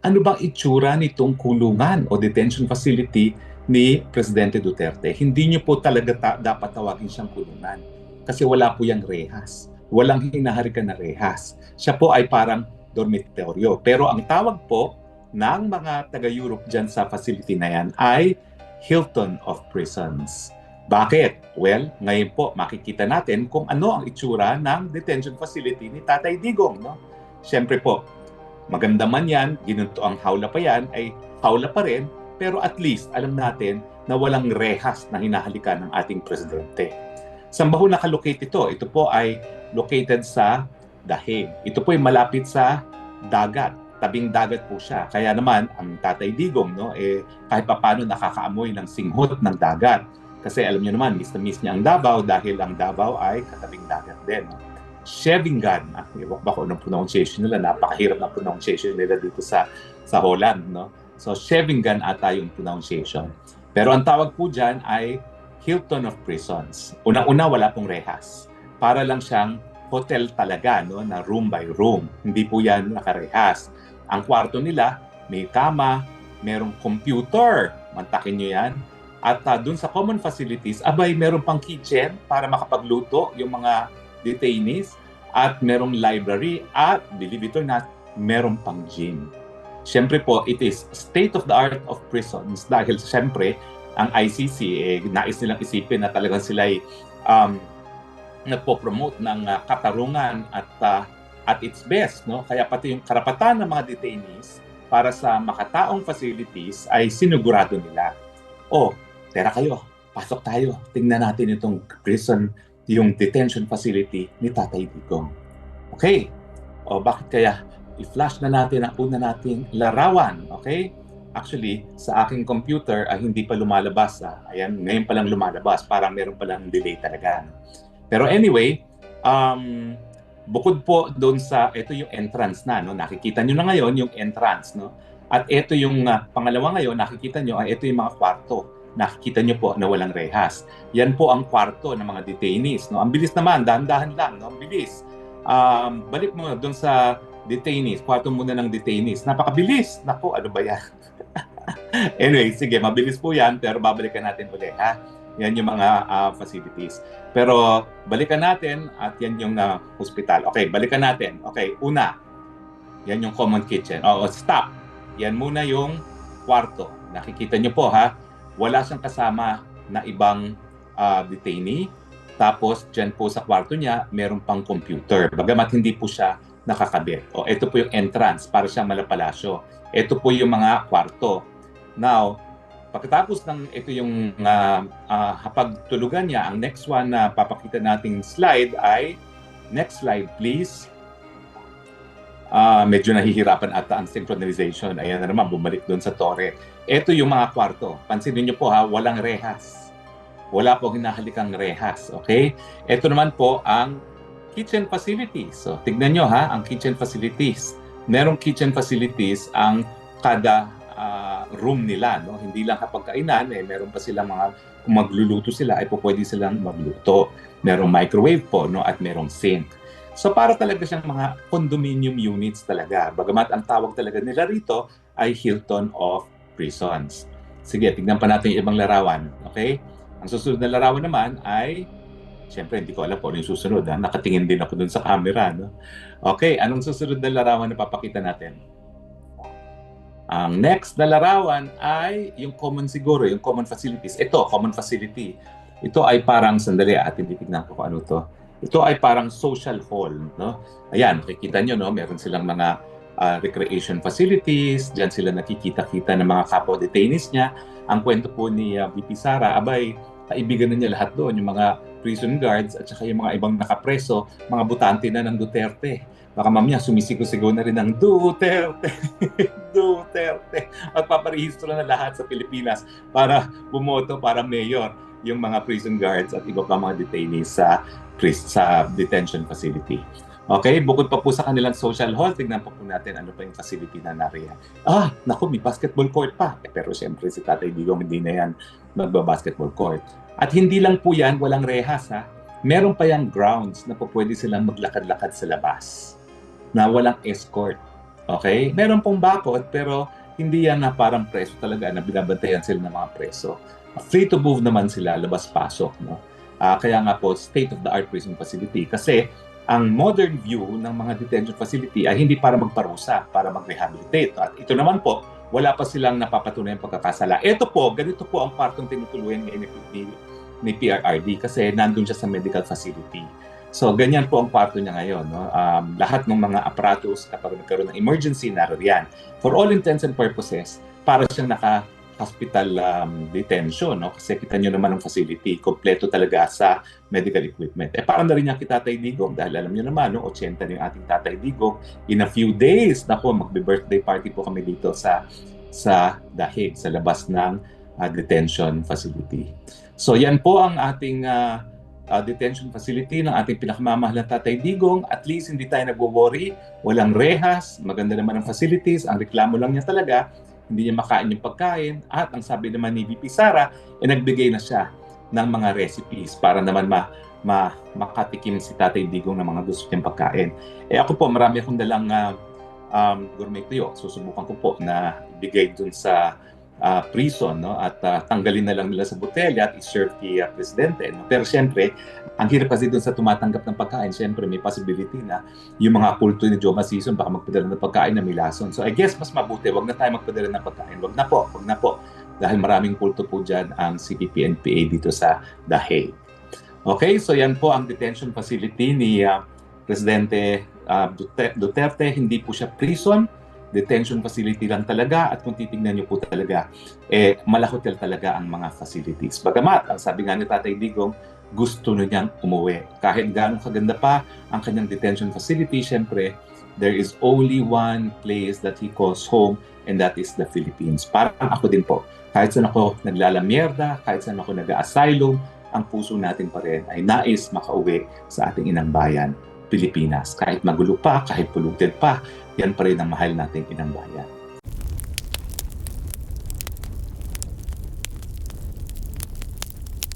ano bang itsura nitong kulungan o detention facility ni Presidente Duterte? Hindi niyo po talaga dapat tawagin siyang kulungan kasi wala po yung rehas. Walang hinaharikan na rehas. Siya po ay parang dormitoryo. Pero ang tawag po ng mga taga-Europe dyan sa facility na yan ay Hilton of Prisons. Bakit? Well, ngayon po makikita natin kung ano ang itsura ng detention facility ni Tatay Digong. No? Siyempre po, maganda man yan, ginunto ang hawla pa yan, ay hawla pa rin, pero at least alam natin na walang rehas na hinahalikan ng ating presidente. Saan ba ho nakalocate ito? Ito po ay located sa Dahig. Ito po ay malapit sa dagat. Tabing dagat po siya. Kaya naman, ang Tatay Digong, no, kahit papano nakakaamoy ng singhot ng dagat. Kasi alam niyo naman, miss na miss niya ang Davao dahil ang Davao ay katabing dagat din. No? Schevingan, iwak ba kung anong pronunciation nila, napakahirap na pronunciation nila dito sa Holland. No? So Schevingan ata yung pronunciation. Pero ang tawag po dyan ay Hilton of Prisons. Unang-una, wala pong rehas. Para lang siyang hotel talaga, no, na room by room. Hindi po yan nakarehas. Ang kwarto nila, may kama, merong computer, mantakin nyo yan. At dun sa common facilities, abay, meron pang kitchen para makapagluto yung mga detainees. At merong library at, believe it or not, meron pang gym. Siyempre po, it is state of the art of prisons dahil siyempre, ang ICC, nais nilang isipin na talagang sila ay nagpo-promote ng katarungan at its best. No? Kaya pati yung karapatan ng mga detainees para sa makataong facilities ay sinigurado nila. Tera kayo, pasok tayo. Tingnan natin itong prison, yung detention facility ni Tatay Digong. Okay. Bakit kaya i-flash na natin ang una nating larawan? Okay? Actually, sa aking computer ay hindi pa lumalabas. Ayan, ngayon pa lang lumalabas. Parang meron pa lang delay talaga. Pero anyway, bukod po doon sa, ito yung entrance na. No? Nakikita nyo na ngayon yung entrance. No? At ito yung pangalawa ngayon, nakikita nyo, ito yung mga kwarto. Nakikita nyo po na walang rehas. Yan po ang kwarto ng mga detainees. No? Ang bilis naman, dahan-dahan lang. No? Ang bilis. Balik mo doon sa detainees. Kwarto muna ng detainees. Napakabilis. Naku, ano ba yan? Anyway, sige, mabilis po yan, pero babalikan natin ulit, ha? Yan yung mga facilities. Pero balikan natin at yan yung hospital. Okay, balikan natin. Okay, una, yan yung common kitchen. Stop. Yan muna yung kwarto. Nakikita nyo po, ha? Wala siyang kasama na ibang detainee. Tapos, dyan po sa kwarto niya, meron pang computer. Bagamat hindi po siya nakakabit. Ito po yung entrance para siya malapalasyo. Ito po yung mga kwarto. Now, pagkatapos ng ito yung hapagtulugan niya, ang next one na papakita nating slide ay, next slide please. Medyo nahihirapan ata ang synchronization. Ayan na naman, bumalik doon sa tore. Ito yung mga kwarto. Pansinin niyo po, ha, walang rehas. Wala pong hinahalikang rehas. Okay? Ito naman po ang kitchen facilities. So, tignan nyo, ha, ang kitchen facilities. Merong kitchen facilities ang kada room nila. No? Hindi lang kapag kainan, meron pa silang kung magluluto sila, ay pwede silang magluto. Merong microwave po, no? At merong sink. So para talaga siyang mga condominium units talaga. Bagamat ang tawag talaga nila rito ay Hilton of Prisons. Sige, tignan pa natin yung ibang larawan. Okay? Ang susunod na larawan naman ay, siyempre hindi ko alam kung ano yung susunod. Nakatingin din ako dun sa camera. No? Okay, anong susunod na larawan na papakita natin? Ang next na larawan ay yung common siguro, yung common facilities. Ito, common facility. Ito ay parang, sandali atin titignan ko kung ano to. Ito ay parang social hall. No? Ayan, makikita nyo, no? Meron silang mga recreation facilities. Diyan sila nakikita-kita ng mga kapwa detainees niya. Ang kwento po ni VP Sara, abay, kaibigan na niya lahat doon. Yung mga prison guards at saka yung mga ibang nakapreso, mga butante na ng Duterte. Baka mamaya sumisigaw-sigaw na rin ng Duterte, Duterte. At paparehistro na lahat sa Pilipinas para bumoto para mayor yung mga prison guards at iba pa mga detainees sa detention facility. Okay, bukod pa po sa kanilang social hall, tignan po natin ano pa yung facility na nariyan. Naku, may basketball court pa. Pero siyempre si Tatay Digong hindi na yan magba-basketball court. At hindi lang po yan, walang rehas, ha. Meron pa yung grounds na po pwede silang maglakad-lakad sa labas na walang escort. Okay? Meron pong bakod, pero hindi yan na parang preso talaga na binabantayan sila ng mga preso. Free to move naman sila, labas-pasok. No? Kaya nga po, state-of-the-art prison facility. Kasi ang modern view ng mga detention facility ay hindi para magparusa, para mag-rehabilitate. At ito naman po, wala pa silang napapatunay ang pagkakasala. Ito po, ganito po ang partong tinutuluyan ni PRRD kasi nandun siya sa medical facility. So, ganyan po ang kwarto niya ngayon. No? Lahat ng mga aparatos, kapag nagkaroon ng emergency, naririyan. For all intents and purposes, para siyang naka-hospital detention. No? Kasi kita nyo naman ang facility, kompleto talaga sa medical equipment. Parang na rin niya kita Tatay Digong, dahil alam nyo naman, no, 80 na yung ating Tatay Digong. In a few days, naku, magbe-birthday party po kami dito sa Dahig, sa labas ng detention facility. So, yan po ang ating detention facility ng ating pinakamamahal na Tatay Digong. At least hindi tayo nagwo-worry, walang rehas, maganda naman ang facilities, ang reklamo lang niya talaga, hindi niya makain yung pagkain, at ang sabi naman ni VP Sara, nagbigay na siya ng mga recipes para naman makatikim si Tatay Digong ng mga gusto niyang pagkain. Ako po, marami akong dalang gourmet tuyo. Susubukan ko po na ibigay dun sa prison, no? At tanggalin na lang nila sa botelya at i-serve kay presidente. No? Pero siyempre, ang hirap kasi doon sa tumatanggap ng pagkain, siyempre may possibility na yung mga kulto ni Joma Season baka magpadala ng pagkain na may lason. So I guess mas mabuti, wag na tayo magpadala ng pagkain. Wag na po. Dahil maraming kulto po dyan ang CPP-NPA dito sa Dahig. Okay, so yan po ang detention facility ni Presidente Duterte. Hindi po siya prison, detention facility lang talaga, at kung titingnan niyo po talaga, malahotel talaga ang mga facilities. Bagamat, ang sabi nga ni Tatay Digong, gusto na niyang umuwi. Kahit gaano kaganda pa ang kanyang detention facility, syempre, there is only one place that he calls home, and that is the Philippines. Parang ako din po, kahit saan ako naglalamierda, kahit saan ako nag-asylum, ang puso natin pa rin ay nais makauwi sa ating inang bayan, Pilipinas. Kahit magulo pa, kahit polluted pa, yan pa rin ang mahal nating inang bayan.